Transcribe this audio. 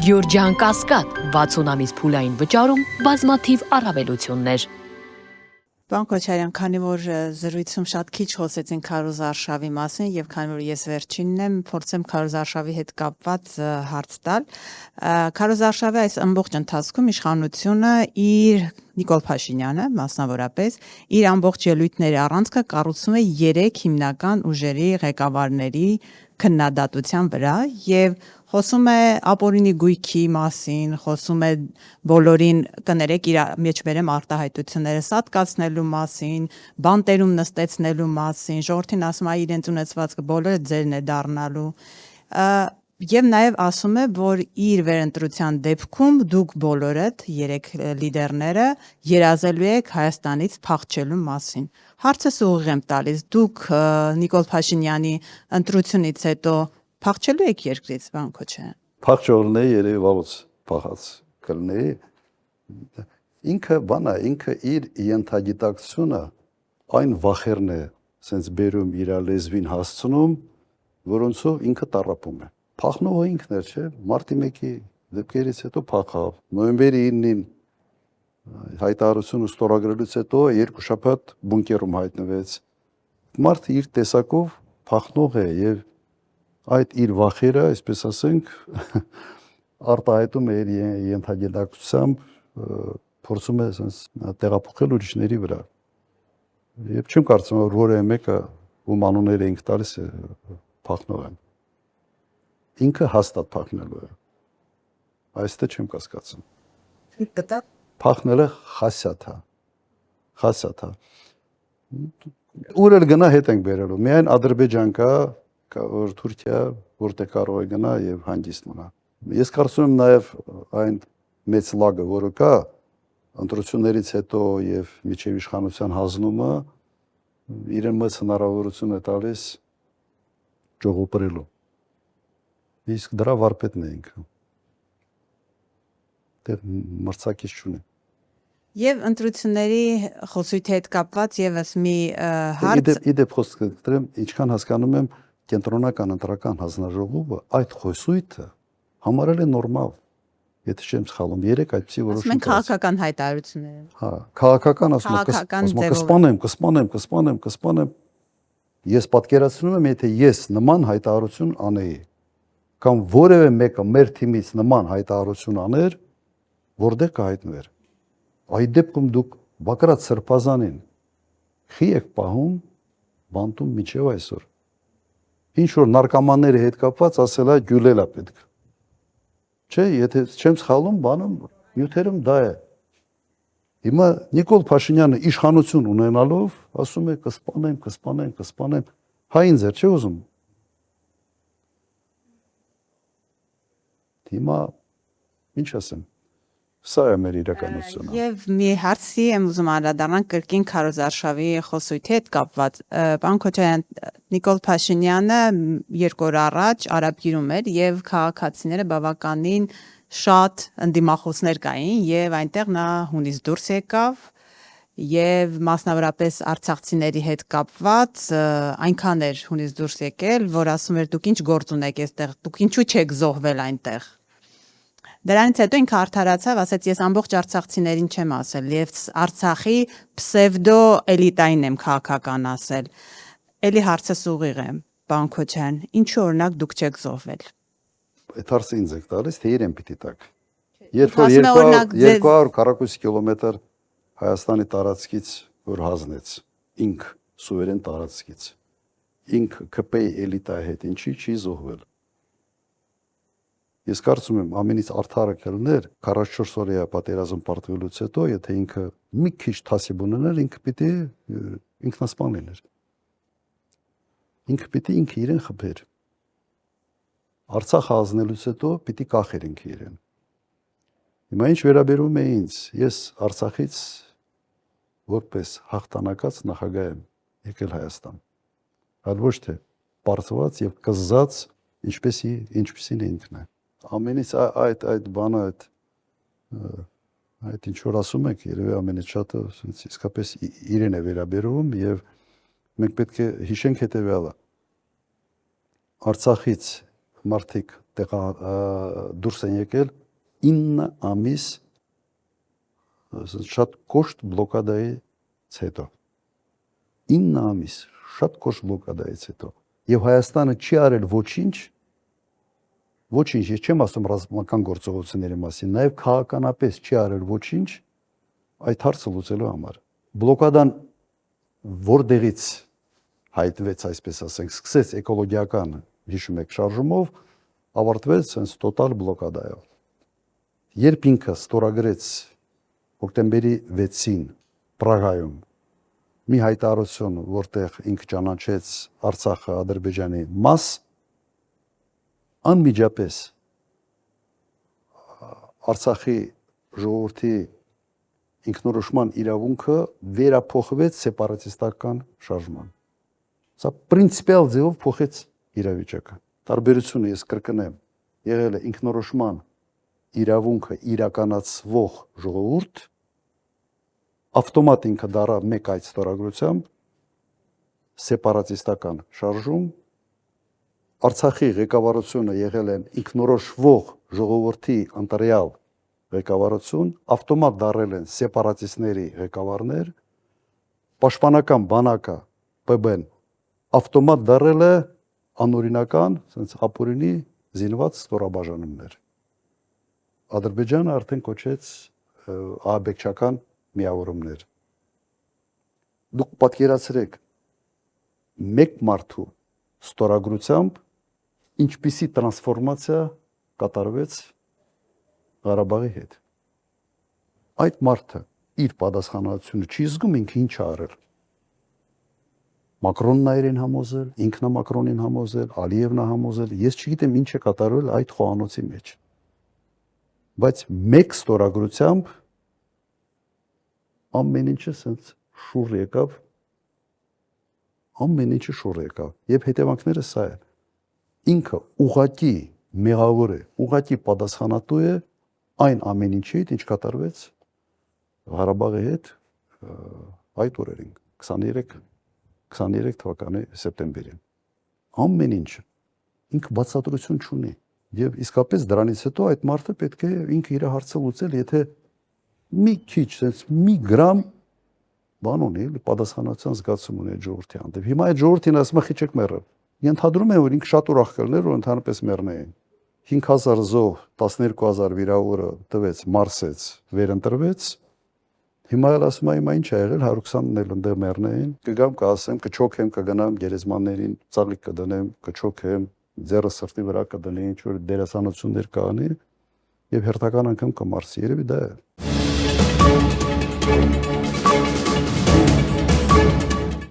Գյորջյան Կասկադ 60 ամիս փուլային վճարում բազմաթիվ առավելություններ։ Պարոն Քոչարյան, քանի որ զրույցում շատ քիչ խոսեցին Քարոզ Արշավի մասին եւ քանի որ ես վերջինն եմ, փորձեմ Քարոզ Արշավի հետ կապված հարց տալ։ Քարոզ Արշավի այս ամբողջ ընթացքում իշխանությունը իր Նիկոլ Փաշինյանը մասնավորապես իր ամբողջ ելույթների առանցքը կառուցում է 3 հիմնական ուժերի ղեկավարների քննադատության վրա եւ խոսում է ապօրինի գույքի մասին, խոսում է բոլորին կներեք իր մեջ բերեմ արտահայտությունները սատկացնելու մասին, բանտերում նստեցնելու մասին, ժողովրդին ասում է իրենց ունեցվածքը բոլորը ձերն է դառնալու։ Եվ նաև ասում է, որ իր վերընտրության դեպքում դուք բոլորդ 3 լիդերները երազելու եք Հայաստանից փախչելու մասին։ Հարցս ուղիղ եմ տալիս, դուք Նիկոլ Փաշինյանի ընտրությունից հետո փախչելու եք երկրից, պարոն Քոչարյան։ Փախչողն է երևի վաղուց փախած կլինի։ Ինքը բանա, ինքը իր ենթագիտակցությունը այն վախերն է, sense բերում իր լեզվին հասցնում, որոնցով ինքը տառապում է։ Փախնողը ինքն էր, չէ՞, մարտի 1-ի դեպքերից հետո փախավ։ Նոյեմբերի 9-ին հայտարարությունը ստորագրելուց հետո 2 շաբաթ բունկերում հայտնվեց։ Մարդը իր տեսակով փախնող է եւ այդ իր վախերը, այսպես ասենք, արտահայտում է իր ենթագիտակցությամբ, փորձում է տեղափոխել ուրիշների վրա։ Եվ չեմ կարծում, որ որևէ մեկը ում անունները ինք տալիս է փախնող է։ Ինքը հաստատ փախնելու է։ Այստեղ չեմ կասկածում։ Գտա Փախնելը խասյաթ է։ Խասյաթ է։ Ուր էլ գնա հետ ենք բերելու։ Միայն Ադրբեջան կա, որ Թուրքիա, որտեղ կարող է գնա եւ հանգիստ մնա։ Ես կարծում եմ նաեւ այն մեծ լագը, որը կա ընտրություններից հետո եւ միջև իշխանության հանձնումը իրեն մեծ հնարավորություն է տալիս ճողոպրելու։ Իսկ դրա վարպետն է ինքը։ Դեռ մրցակից չունի։ Եվ ընտրությունների խոսույթի հետ կապված եւս մի հարց։ Իդեպ խոսքը դրեմ, ինչքան հասկանում եմ, կենտրոնական ընտրական հանձնաժողովը այդ խոսույթը համարել է նորմալ։ Եթե չեմ սխալվում, 3 այդպիսի որոշում։ Մենք քաղաքական հայտարարություններ են։ Հա, քաղաքական ասում կսպանեմ։ Ես պատկերացնում եմ, եթե ես նման հայտարարություն անեի, կամ որևէ մեկը մեր թիմից նման հայտարարություն աներ, որտեղ կհայտնվեր։ Այդ դեպքում դուք Բակրատ Սրբազանին խի եք պահում բանտում միջև այսօր։ Ինչ որ նարկոմանների հետ կապված ասել է գյուլել է պետք։ Չէ, եթե չեմ սխալվում, բանում նյութերում դա է։ Հիմա Նիկոլ Փաշինյանը իշխանություն ունենալով ասում է կսպանեմ։ Հային ձեր չէ ուզում։ Հիմա ինչ ասեմ։ Սա է մեր իրականությունը։ Եվ մի հարցի եմ ուզում անդրադառնալ կրկին Քարոզ Արշավի խոսույթի հետ կապված։ Պարոն Քոչարյան, Նիկոլ Փաշինյանը 2 օր առաջ Արաբգիրում էր եւ քաղաքացիները բավականին շատ ընդդիմախոսներ կային եւ այնտեղ նա հունից դուրս եկավ եւ մասնավորապես արցախցիների հետ կապված այնքան էր հունից դուրս եկել, որ ասում էր դուք ինչ գործ ունեք այստեղ, դուք ինչու չեք զոհվել այնտեղ։ Դրանից հետո ինքը արդարացավ, ասաց ես ամբողջ արցախցիներին չեմ ասել, եւ Արցախի պսևդո էլիտային եմ քաղաքական ասել։ Էլի հարցս ուղիղ է, պարոն Քոչարյան, ինչու օրինակ դուք չեք զոհվել։ Այդ հարցը ինձ եք տալիս, թե իրեն պիտի տակ։ Երբ որ 240 կիլոմետր Հայաստանի տարածքից որ հանձնեց, ինք սուվերեն տարածքից, ինք ԿՊ-ի էլիտայի հետ ինչի չի զոհվել։ Ես կարծում եմ ամենից արդարը կլներ 44 օրյա պատերազմ պարտվելուց հետո, եթե ինքը մի քիչ թասիբ ունենար, ինքը պիտի ինքնասպան լիներ։ Ինքը պիտի ինքը իրեն խփեր։ Արցախ հանձնելուց հետո պիտի կախեր ինքը իրեն։ Հիմա ինչ վերաբերում է ինձ, ես Արցախից որպես հաղթանակած նախագահ եմ եկել Հայաստան։ Այլ ոչ թե պարտված եւ կզած ինչպեսին է ինքն է։ Ամենից այդ բանը այդ ինչ որ ասում եք, երևի ամենից շատը իսկապես իրեն է վերաբերում եւ մենք պետք է հիշենք հետեւյալը։ Արցախից մարդիկ դուրս են եկել 9 ամիս շատ կոշտ բլոկադայից հետո 9 ամիս շատ կոշտ բլոկադայից հետո եւ Հայաստանը չի արել ոչինչ ես չեմ ասում ռազմական գործողությունների մասին նաեւ քաղաքականապես չի արել ոչինչ այդ հարցը լուծելու համար բլոկադան որտեղից հայտնվեց այսպես ասենք սկսեց էկոլոգիական հիշում եք շարժումով ավարտվեց sense տոտալ բլոկադայով երբ ինքը ստորագրեց հոկտեմբերի 6-ին Պրագայում մի հայտարարություն որտեղ ինքը ճանաչեց Արցախը Ադրբեջանի մաս անմիջապես Արցախի ժողովրդի ինքնորոշման իրավունքը վերափոխվեց սեպարատիստական շարժման սա պրինցիպիալ ձևով փոխեց իրավիճակը տարբերությունը ես կրկնեմ եղել է ինքնորոշման իրավունքը իրականացվող ժողովուրդ ավտոմատ ինքը դառավ մեկ այդ ստորագրությամբ սեպարատիստական շարժում Արցախի ղեկավարությունը եղել են ինքնորոշվող ժողովրդի ընտրյալ ղեկավարություն ավտոմատ դառել են սեպարատիստների ղեկավարներ պաշտպանական բանակը ՊԲ-ն ավտոմատ դառել է անօրինական sense ապօրինի զինված ստորաբաժանումներ Ադրբեջանը արդեն կոչեց ահաբեկչական միավորումներ դուք պատկերացրեք մեկ մարդու ստորագրությամբ ինչպիսի տրանսֆորմացիա կատարվեց Ղարաբաղի հետ այդ մարդը իր պատասխանատվությունը չի զգում ինքը ինչ է արել Մակրոնն է իրեն համոզել ինքն է Մակրոնին համոզել Ալիևն է համոզել ես չգիտեմ ինչ է կատարվել այդ խոհանոցի մեջ բայց մեկ ստորագրությամբ ամեն ինչը sense շուռ եկավ ամեն ինչը շուռ եկավ եւ հետևանքները սա է ինքը ուղղակի մեղավոր է ուղղակի պատասխանատու է այն ամեն ինչի ինչ կատարվեց Ղարաբաղի հետ այդ օրերին 23 թվականի սեպտեմբերին ամեն ինչը ինքը բացատրություն չունի եւ իսկապես դրանից հետո այդ մարդը պետք է ինքը իր հարցը լուծել եթե մի քիչ sense մի գրամ բան ունի պատասխանատվության զգացում ունի ժողովրդի հանդեպ հիմա այդ ժողովրդին ասում է խիչեք մեռը ենթադրում եմ որ ինքը շատ ուրախ կլներ որ ընդհանրապես մեռնեին 5000 զոհ 12000 վիրավորը տվեց մարսեց վերընտրվեց Հիմա էլ ասում եմ ինչ ա եղել 120-ն էլ ընդեղ մեռնեին կգամ կասեմ կչոքեմ կգնամ գերեզմաններին ծաղիկ կդնեմ կչոքեմ ձեռը սրտի վրա կդնի ինչ որ դերասանություններ կանի եւ հերթական անգամ կմարսի երևի դա է